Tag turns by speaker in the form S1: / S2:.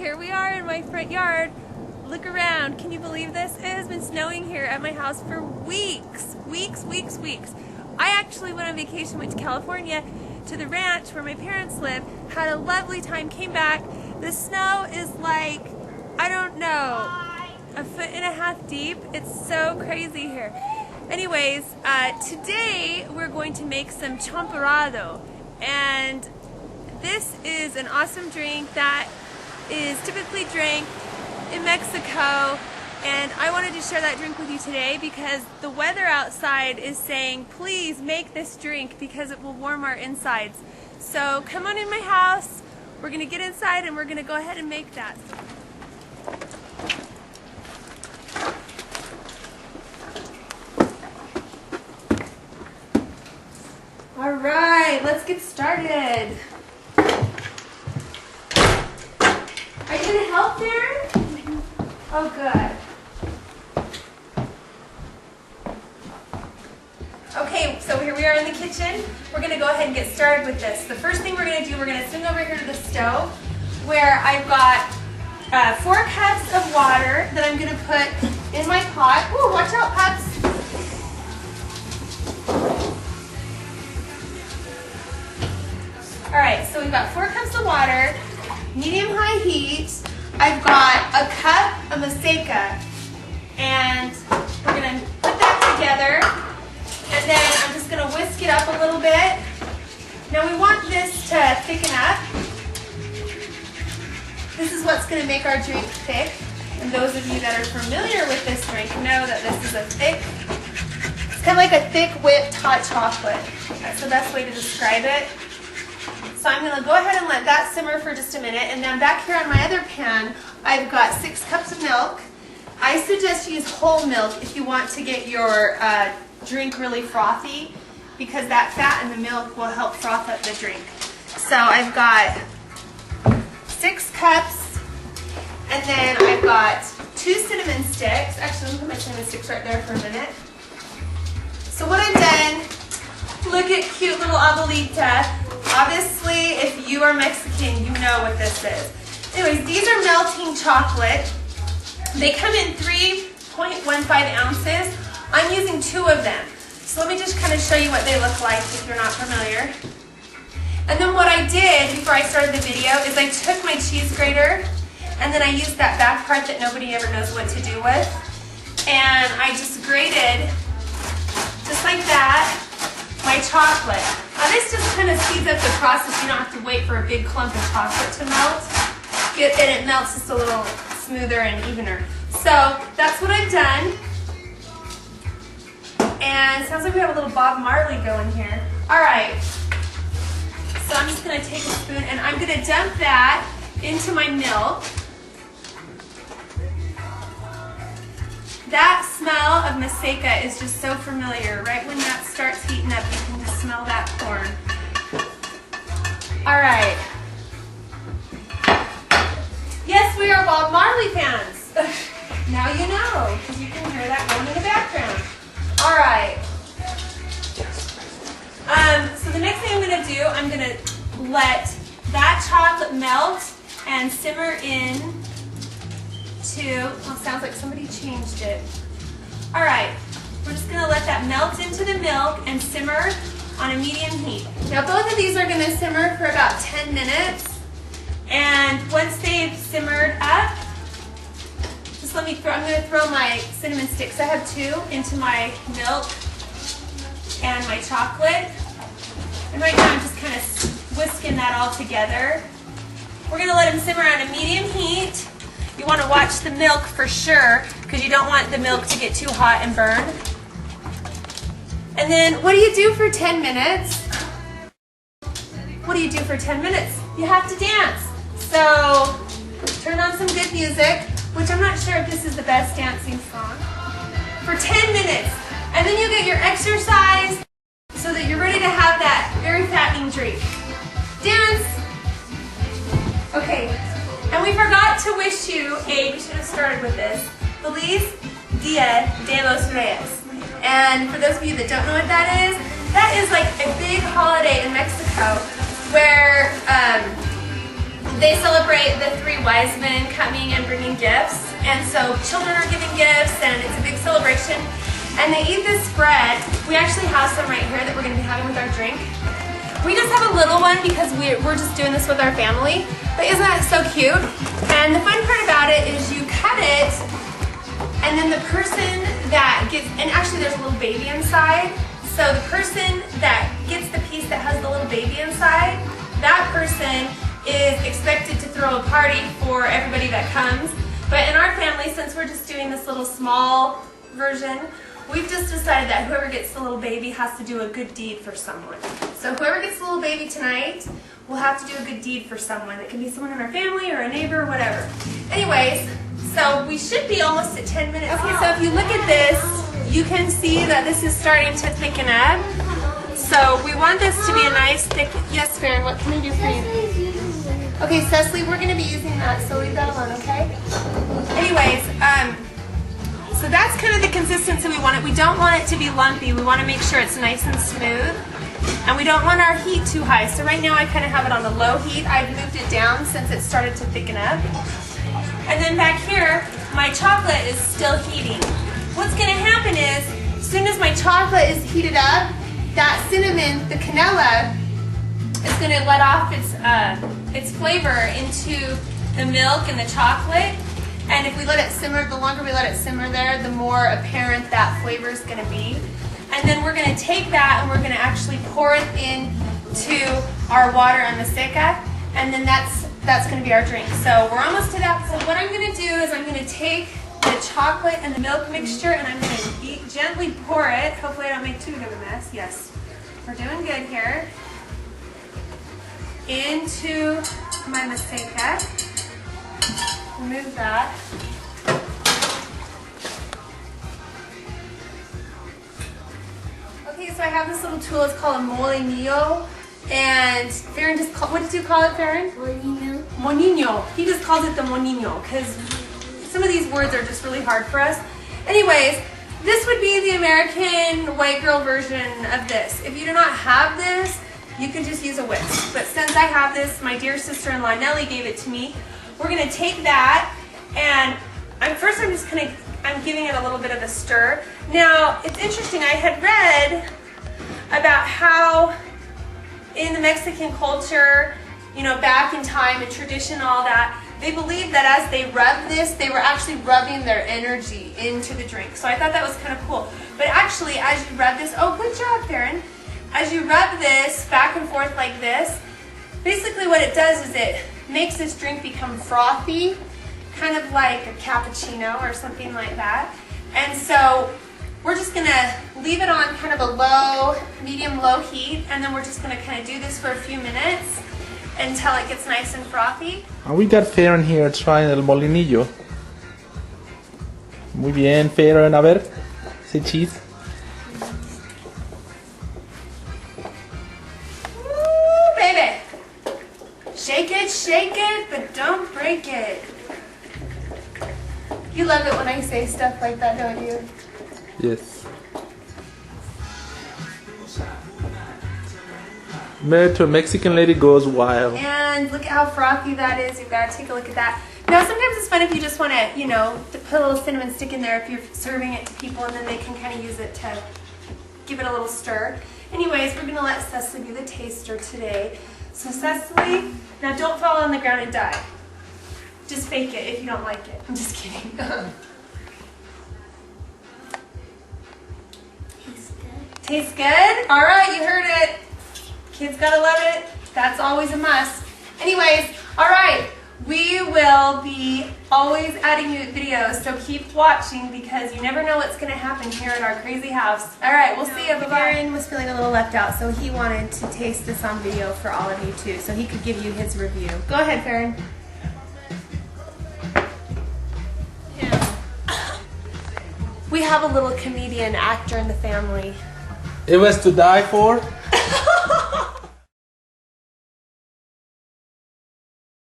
S1: here we are in my front yard. Look around. Can you believe this? It has been snowing here at my house for weeks. I actually went on vacation, went to California to the ranch where my parents live, had a lovely time, came back. The snow is like, I don't know, 1.5 feet deep. It's so crazy here. Anyways, today we're going to make some Champurrado, and this is an awesome drink that is typically drank in Mexico, and I wanted to share that drink with you today because the weather outside is saying, please make this drink because it will warm our insides. So come on in my house, we're going to get inside and we're going to go ahead and make that. All right, let's get started. Are you going to help there? Oh, good. Okay, so here we are in the kitchen. We're going to go ahead and get started with this. The first thing we're going to do, we're going to swing over here to the stove where I've got 4 cups of water that I'm going to put in my pot. Ooh, watch out, pups. All right, so we've got 4 cups of water, medium-high heat. I've got a cup of maseca, and we're going to put that together, and then I'm just going to whisk it up a little bit. Now we want this to thicken up. This is what's going to make our drink thick, and those of you that are familiar with this drink know that this is a thick, it's kind of like a thick whipped hot chocolate. That's the best way to describe it. So I'm going to go ahead and let that simmer for just a minute, and then back here on my other pan, I've got 6 cups of milk. I suggest you use whole milk if you want to get your drink really frothy, because that fat in the milk will help froth up the drink. So I've got 6 cups, and then I've got 2 cinnamon sticks. Actually, let me put my cinnamon sticks right there for a minute. So what I've done, look at cute little abuelita. Obviously, if you are Mexican, you know what this is. Anyways, these are melting chocolate. They come in 3.15 ounces. I'm using 2 of them. So let me just kind of show you what they look like if you're not familiar. And then what I did before I started the video is I took my cheese grater, and then I used that back part that nobody ever knows what to do with. And I just grated, just like that, my chocolate. Now this just kind of speeds up the process. You don't have to wait for a big clump of chocolate to melt. And it melts just a little smoother and evener. So that's what I've done. And it sounds like we have a little Bob Marley going here. All right. So I'm just going to take a spoon and I'm going to dump that into my milk. That smell of maseca is just so familiar. Right when that starts heating up, you can just smell that corn. All right. Yes, we are Bob Marley fans. Now you know, because you can hear that going in the background. All right. So the next thing I'm going to do, I'm going to let that chocolate melt and simmer in to, well, sounds like somebody changed it. All right, we're just going to let that melt into the milk and simmer on a medium heat. Now both of these are going to simmer for about 10 minutes. And once they've simmered up, just let me throw, I'm going to throw my cinnamon sticks, I have 2, into my milk and my chocolate. And right now I'm just kind of whisking that all together. We're going to let them simmer on a medium heat. You want to watch the milk for sure, because you don't want the milk to get too hot and burn. And then what do you do for 10 minutes? What do you do for 10 minutes? You have to dance. So turn on some good music, which I'm not sure if this is the best dancing song, for 10 minutes. And then you get your exercise so that you're ready to have that very fattening drink. Dance. Okay. And we forgot to wish you we should have started with this, Feliz Dia de los Reyes. And for those of you that don't know what that is like a big holiday in Mexico where they celebrate the 3 wise men coming and bringing gifts. And so children are giving gifts and it's a big celebration. And they eat this bread. We actually have some right here that we're going to be having with our drink. We just have a little one because we're just doing this with our family. But isn't that so cute? And the fun part about it is you cut it, and then the person that gets, and actually there's a little baby inside. So the person that gets the piece that has the little baby inside, that person is expected to throw a party for everybody that comes. But in our family, since we're just doing this little small version, we've just decided that whoever gets the little baby has to do a good deed for someone. So whoever gets the little baby tonight will have to do a good deed for someone. It can be someone in our family or a neighbor or whatever. Anyways, so we should be almost at 10 minutes. Okay, so if you look at this, you can see that this is starting to thicken up. So we want this to be a nice thick, yes, Farron, what can I do for you? Okay, Cecily, we're going to be using that, so leave that alone, okay? Anyways, so that's kind of the consistency we want it. We don't want it to be lumpy. We want to make sure it's nice and smooth. And we don't want our heat too high. So right now I kind of have it on the low heat. I've moved it down since it started to thicken up. And then back here, my chocolate is still heating. What's going to happen is, as soon as my chocolate is heated up, that cinnamon, the canela, is going to let off its flavor into the milk and the chocolate. And if we let it simmer, the longer we let it simmer there, the more apparent that flavor is going to be. And then we're going to take that and we're going to actually pour it into our water on the seca, and then that's going to be our drink. So we're almost to that. So what I'm going to do is I'm going to take the chocolate and the milk mixture and I'm going to gently pour it. Hopefully I don't make too big of a mess. Yes, we're doing good here. Into my maseca. Remove that. Okay, so I have this little tool. It's called a molinillo, and Farron just called, what did you call it, Farron?
S2: Molinillo.
S1: Molinillo. He just calls it the molinillo because some of these words are just really hard for us. Anyways, this would be the American white girl version of this. If you do not have this, you can just use a whisk. But since I have this, my dear sister-in-law Nellie gave it to me. We're going to take that, and I'm giving it a little bit of a stir. Now, it's interesting, I had read about how in the Mexican culture, you know, back in time and tradition, all that, they believed that as they rubbed this, they were actually rubbing their energy into the drink. So I thought that was kind of cool. But actually, as you rub this, oh, good job, Farron. As you rub this back and forth like this, basically what it does is it makes this drink become frothy, kind of like a cappuccino or something like that. And so we're just going to leave it on kind of a low, medium-low heat, and then we're just going to kind of do this for a few minutes until it gets nice and frothy.
S3: And we got Farron here trying el molinillo. Muy bien, Farron. A ver, say cheese.
S1: Woo, baby. Shake it, but don't break it. You love it when I say stuff like that, don't you?
S3: Yes. Married to a Mexican lady goes wild.
S1: And look at how frothy that is. You've got to take a look at that. Now, sometimes it's fun if you just want to, you know, to put a little cinnamon stick in there if you're serving it to people, and then they can kind of use it to give it a little stir. Anyways, we're going to let Cecily be the taster today. So Cecily, now don't fall on the ground and die. Just fake it if you don't like it. I'm just kidding.
S2: Tastes good.
S1: Tastes good? All right, you heard it. Kids gotta love it. That's always a must. Anyways, all right. We will be always adding new videos, so keep watching because you never know what's going to happen here at our crazy house. All right, we'll see you. Bye-bye. Farron was feeling a little left out, so he wanted to taste this on video for all of you too, so he could give you his review. Go ahead, Farron. We have a little comedian actor in the family.
S3: It was to die for.